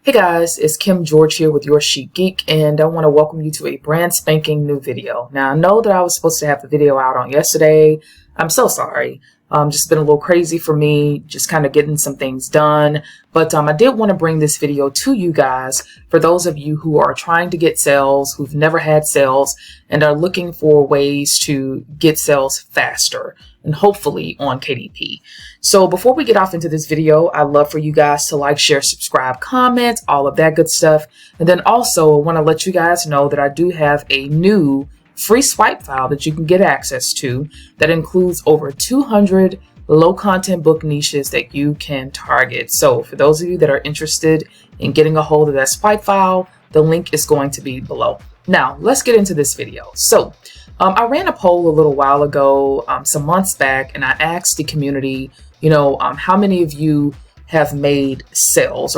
Hey guys, it's Kim George here with Your Chic Geek, and I want to welcome you to a brand spanking new video. Now, I know that I was supposed to have the video out on yesterday. I'm so sorry. Just been a little crazy for me, just kind of getting some things done. But I did want to bring this video to you guys for those of you who are trying to get sales, who've never had sales, and are looking for ways to get sales faster and hopefully on KDP. So before we get off into this video, I'd love for you guys to like, share, subscribe, comment, all of that good stuff. And then also I want to let you guys know that I do have a new free swipe file that you can get access to that includes over 200 low content book niches that you can target. So for those of you that are interested in getting a hold of that swipe file, the link is going to be below. Now let's get into this video. So I ran a poll a little while ago, some months back, and I asked the community, how many of you have made sales?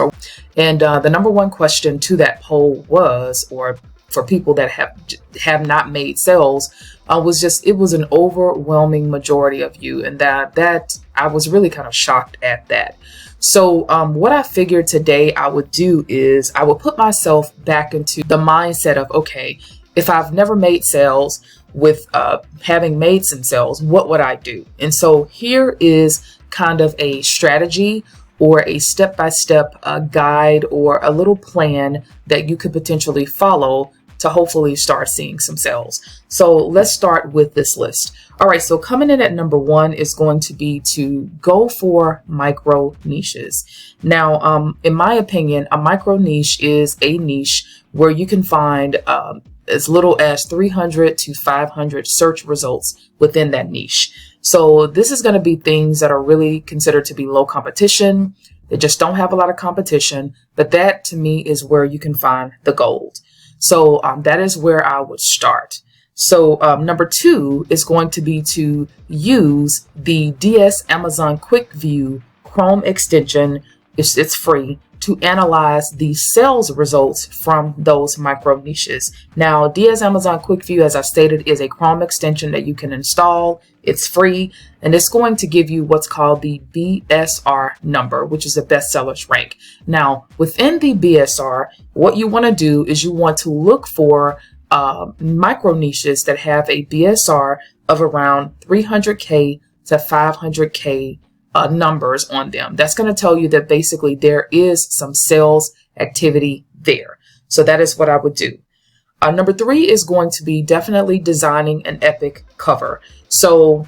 And the number one question to that poll was, or for people that have not made sales, it was an overwhelming majority of you, and that I was really kind of shocked at that. So what I figured today I would do is I would put myself back into the mindset of, okay, if I've never made sales, with having made some sales, what would I do? And so here is kind of a strategy or a step-by-step guide or a little plan that you could potentially follow to hopefully start seeing some sales. So let's start with this list. All right, so coming in at number one is going to be to go for micro niches. Now, in my opinion, a micro niche is a niche where you can find as little as 300 to 500 search results within that niche. So this is going to be things that are really considered to be low competition. They just don't have a lot of competition, but that to me is where you can find the gold. So that is where I would start. So number two is going to be to use the DS Amazon Quickview Chrome extension. It's free to analyze the sales results from those micro niches. Now, DS Amazon Quickview, as I stated, is a Chrome extension that you can install. It's free, and it's going to give you what's called the BSR number, which is the bestsellers rank. Now, within the BSR, what you want to do is you want to look for micro niches that have a BSR of around 300K to 500K numbers on them. That's going to tell you that basically there is some sales activity there. So that is what I would do. Number three is going to be definitely designing an epic cover. So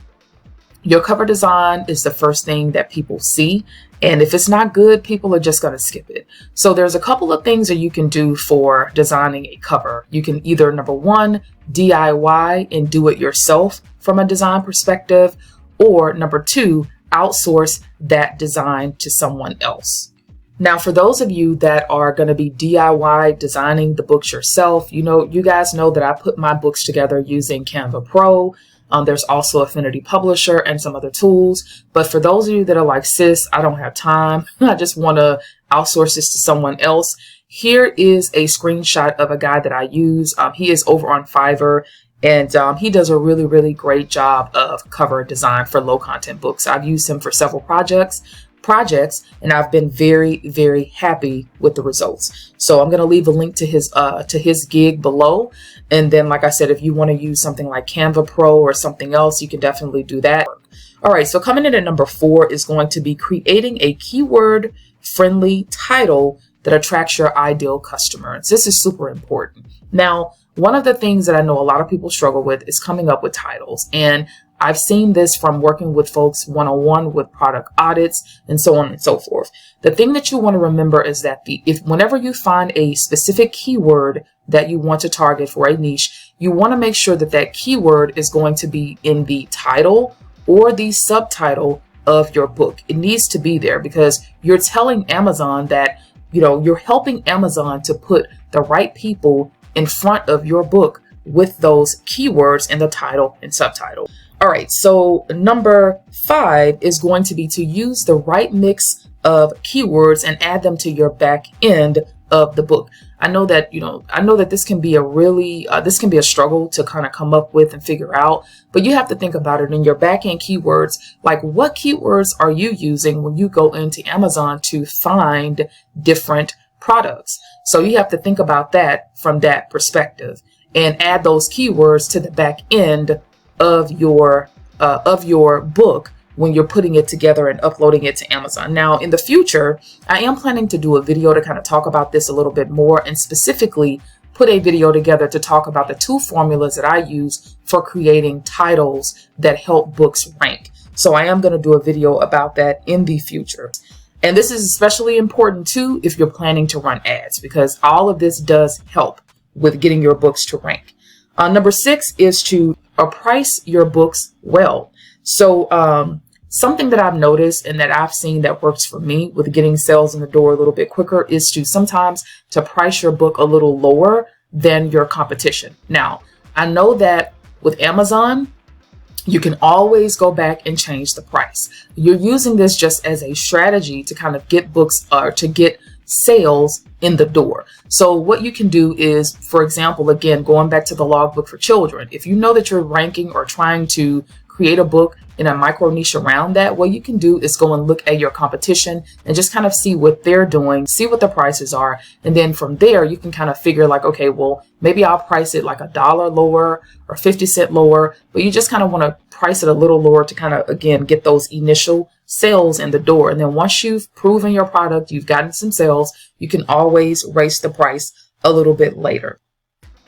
your cover design is the first thing that people see. And if it's not good, people are just going to skip it. So there's a couple of things that you can do for designing a cover. You can either, number one, DIY and do it yourself from a design perspective, or number two, outsource that design to someone else. Now, for those of you that are going to be DIY designing the books yourself, you guys know that I put my books together using Canva Pro. There's also Affinity Publisher and some other tools. But for those of you that are like, sis, I don't have time, I just want to outsource this to someone else. Here is a screenshot of a guy that I use. He is over on Fiverr. And he does a really, really great job of cover design for low content books. I've used him for several projects, and I've been very, very happy with the results. So I'm going to leave a link to his gig below. And then, like I said, if you want to use something like Canva Pro or something else, you can definitely do that. All right, so coming in at number four is going to be creating a keyword friendly title that attracts your ideal customers. This is super important. Now, one of the things that I know a lot of people struggle with is coming up with titles. And I've seen this from working with folks one-on-one with product audits and so on and so forth. The thing that you want to remember is that whenever you find a specific keyword that you want to target for a niche, you want to make sure that that keyword is going to be in the title or the subtitle of your book. It needs to be there because you're telling Amazon that, you're helping Amazon to put the right people in front of your book with those keywords in the title and subtitle. All right, so number five is going to be to use the right mix of keywords and add them to your back end of the book. I know that this can be a struggle to kind of come up with and figure out, but you have to think about it in your back end keywords. Like, what keywords are you using when you go into Amazon to find different products. So you have to think about that from that perspective and add those keywords to the back end of your book when you're putting it together and uploading it to Amazon. Now, in the future, I am planning to do a video to kind of talk about this a little bit more, and specifically put a video together to talk about the 2 formulas that I use for creating titles that help books rank. So I am going to do a video about that in the future. And this is especially important too if you're planning to run ads, because all of this does help with getting your books to rank. Number 6 is to price your books well. So something that I've noticed and that I've seen that works for me with getting sales in the door a little bit quicker is to sometimes to price your book a little lower than your competition. Now, I know that with Amazon, you can always go back and change the price. You're using this just as a strategy to kind of get books or to get sales in the door. So what you can do is, for example, again, going back to the logbook for children, if you know that you're ranking or trying to create a book in a micro niche around that, what you can do is go and look at your competition and just kind of see what they're doing, see what the prices are. And then from there, you can kind of figure like, okay, well, maybe I'll price it like $1 lower or 50 cents lower, but you just kind of want to price it a little lower to kind of, again, get those initial sales in the door. And then once you've proven your product, you've gotten some sales, you can always raise the price a little bit later.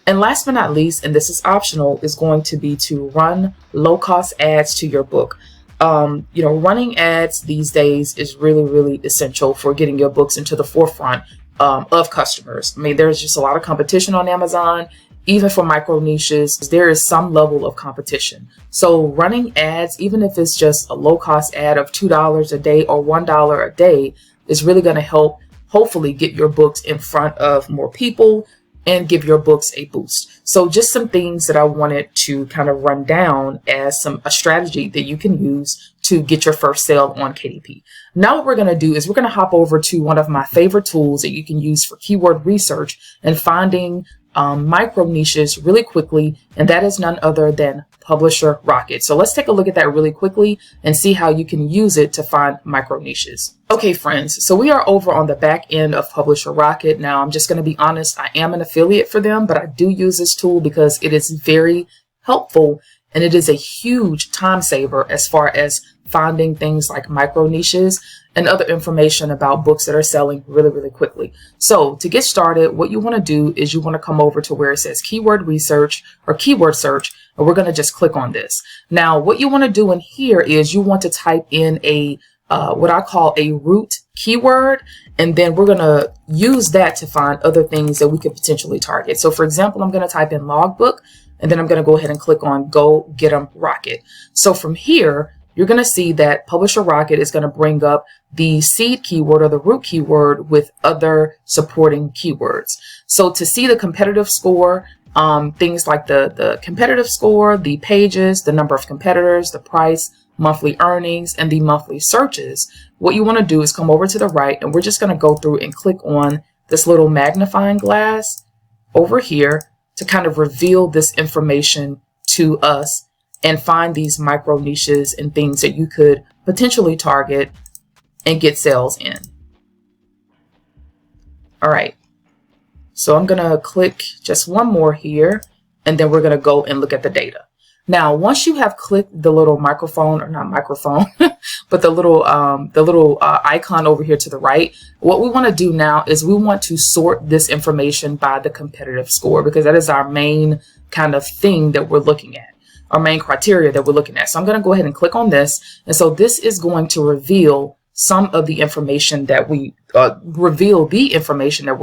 And last but not least, and this is optional, is going to be to run low-cost ads to your book. Running ads these days is really, really essential for getting your books into the forefront of customers. I mean, there's just a lot of competition on Amazon. Even for micro niches, there is some level of competition. So running ads, even if it's just a low-cost ad of $2 a day or $1 a day, is really going to help hopefully get your books in front of more people and give your books a boost. So just some things that I wanted to kind of run down as a strategy that you can use to get your first sale on KDP. Now what we're going to do is we're going to hop over to one of my favorite tools that you can use for keyword research and finding micro niches really quickly, and that is none other than Publisher Rocket. So let's take a look at that really quickly and see how you can use it to find micro niches. Okay, friends, so we are over on the back end of Publisher Rocket. Now, I'm just going to be honest, I am an affiliate for them, but I do use this tool because it is very helpful and it is a huge time saver as far as finding things like micro niches and other information about books that are selling really, really quickly. So to get started, what you want to do is you want to come over to where it says keyword research or keyword search, and we're going to just click on this. Now, what you want to do in here is you want to type in a what I call a root keyword, and then we're going to use that to find other things that we could potentially target. So for example, I'm going to type in logbook, and then I'm going to go ahead and click on Go Get 'em Rocket. So from here, you're going to see that Publisher Rocket is going to bring up the seed keyword or the root keyword with other supporting keywords. So to see the competitive score, things like the competitive score, the pages, the number of competitors, the price, monthly earnings, and the monthly searches, what you want to do is come over to the right, and we're just going to go through and click on this little magnifying glass over here to kind of reveal this information to us and find these micro niches and things that you could potentially target and get sales in. All right. So I'm going to click just one more here, and then we're going to go and look at the data. Now, once you have clicked the little microphone, or not microphone, but the little icon over here to the right, what we want to do now is we want to sort this information by the competitive score, because that is our main kind of thing that we're looking at, our main criteria that we're looking at. So I'm going to go ahead and click on this. And so this is going to reveal some of the information that we're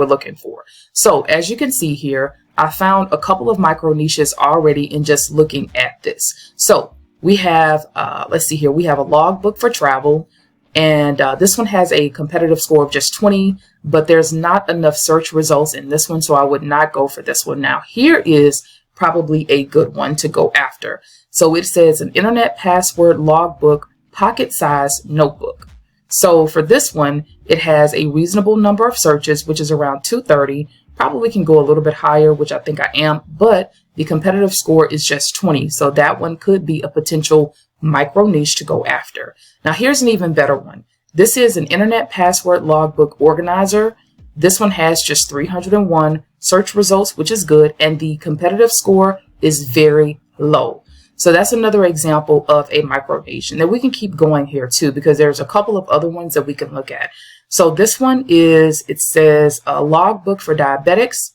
looking for. So as you can see here, I found a couple of micro niches already in just looking at this. So we have, let's see here, we have a logbook for travel, and this one has a competitive score of just 20, but there's not enough search results in this one, so I would not go for this one. Now, here is probably a good one to go after. So it says an internet password logbook, pocket size notebook. So for this one, it has a reasonable number of searches, which is around 230. Probably can go a little bit higher, which I think I am, but the competitive score is just 20. So that one could be a potential micro niche to go after. Now here's an even better one. This is an internet password logbook organizer. This one has just 301 search results, which is good, and the competitive score is very low. So that's another example of a micro niche. And then we can keep going here too, because there's a couple of other ones that we can look at. So this one is, it says a logbook for diabetics.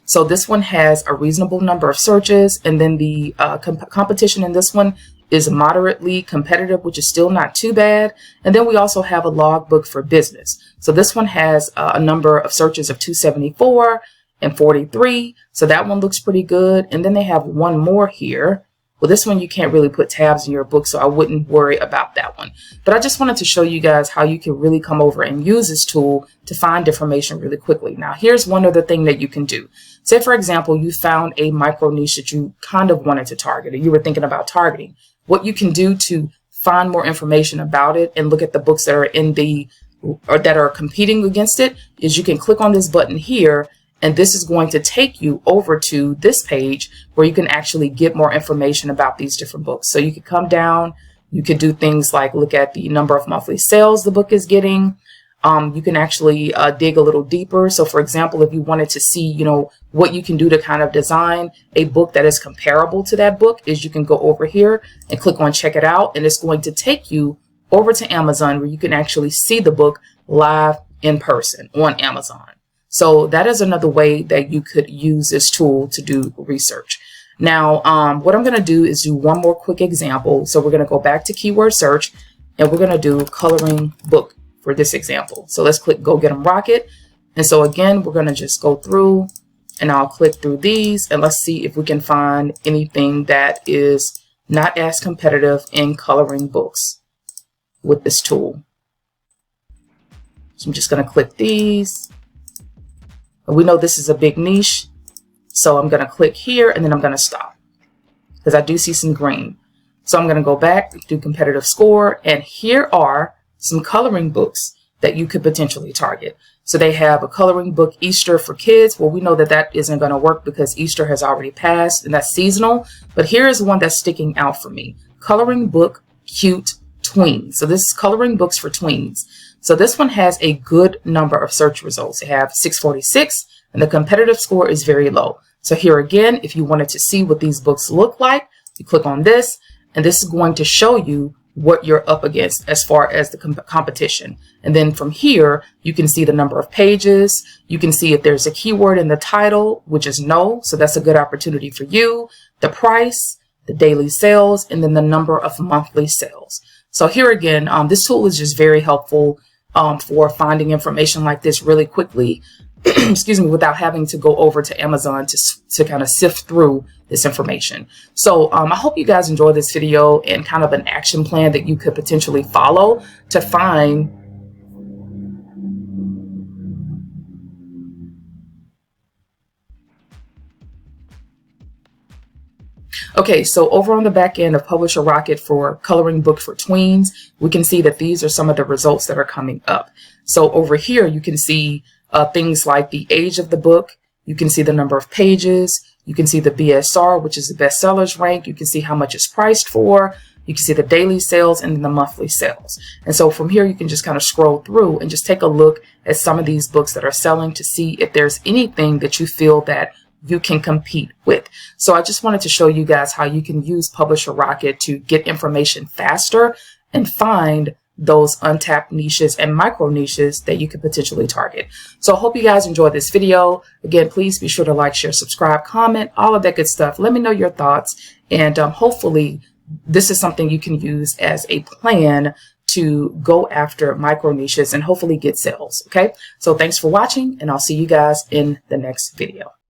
So this one has a reasonable number of searches, and then the competition in this one is moderately competitive, which is still not too bad. And then we also have a logbook for business. So this one has a number of searches of 274 and 43. So that one looks pretty good. And then they have one more here. Well, this one you can't really put tabs in your book, so I wouldn't worry about that one. But I just wanted to show you guys how you can really come over and use this tool to find information really quickly. Now, here's one other thing that you can do. Say, for example, you found a micro niche that you kind of wanted to target, or you were thinking about targeting. What you can do to find more information about it and look at the books that are in the, or that are competing against it, is you can click on this button here, and this is going to take you over to this page where you can actually get more information about these different books. So you could come down, you could do things like look at the number of monthly sales the book is getting. You can actually dig a little deeper. So for example, if you wanted to see, you know, what you can do to kind of design a book that is comparable to that book, is you can go over here and click on check it out. And it's going to take you over to Amazon where you can actually see the book live in person on Amazon. So that is another way that you could use this tool to do research. Now, what I'm going to do is do one more quick example. So we're going to go back to keyword search, and we're going to do coloring book for this example. So let's click Go Get 'em Rocket. And so again, we're going to just go through, and I'll click through these, and let's see if we can find anything that is not as competitive in coloring books with this tool. So I'm just going to click these. We know this is a big niche, so I'm going to click here, and then I'm going to stop because I do see some green. So I'm going to go back, do competitive score, and here are some coloring books that you could potentially target. So they have a coloring book Easter for kids. Well, we know that that isn't going to work because Easter has already passed, and that's seasonal. But here is one that's sticking out for me. Coloring book Cute Tweens. So this is coloring books for tweens. So this one has a good number of search results. They have 646, and the competitive score is very low. So here again, if you wanted to see what these books look like, you click on this, and this is going to show you what you're up against as far as the competition. And then from here, you can see the number of pages. You can see if there's a keyword in the title, which is no. So that's a good opportunity for you. The price, the daily sales, and then the number of monthly sales. So here again, this tool is just very helpful for finding information like this really quickly, excuse me, without having to go over to Amazon to kind of sift through this information. So I hope you guys enjoy this video and kind of an action plan that you could potentially follow to find Okay, so over on the back end of Publisher Rocket for coloring book for tweens, we can see that these are some of the results that are coming up. So over here, you can see things like the age of the book. You can see the number of pages. You can see the BSR, which is the bestsellers rank. You can see how much it's priced for. You can see the daily sales and the monthly sales. And so from here, you can just kind of scroll through and just take a look at some of these books that are selling to see if there's anything that you feel that you can compete with. So I just wanted to show you guys how you can use Publisher Rocket to get information faster and find those untapped niches and micro niches that you could potentially target. So I hope you guys enjoyed this video. Again, please be sure to like, share, subscribe, comment, all of that good stuff. Let me know your thoughts. And hopefully this is something you can use as a plan to go after micro niches and hopefully get sales. Okay. So thanks for watching, and I'll see you guys in the next video.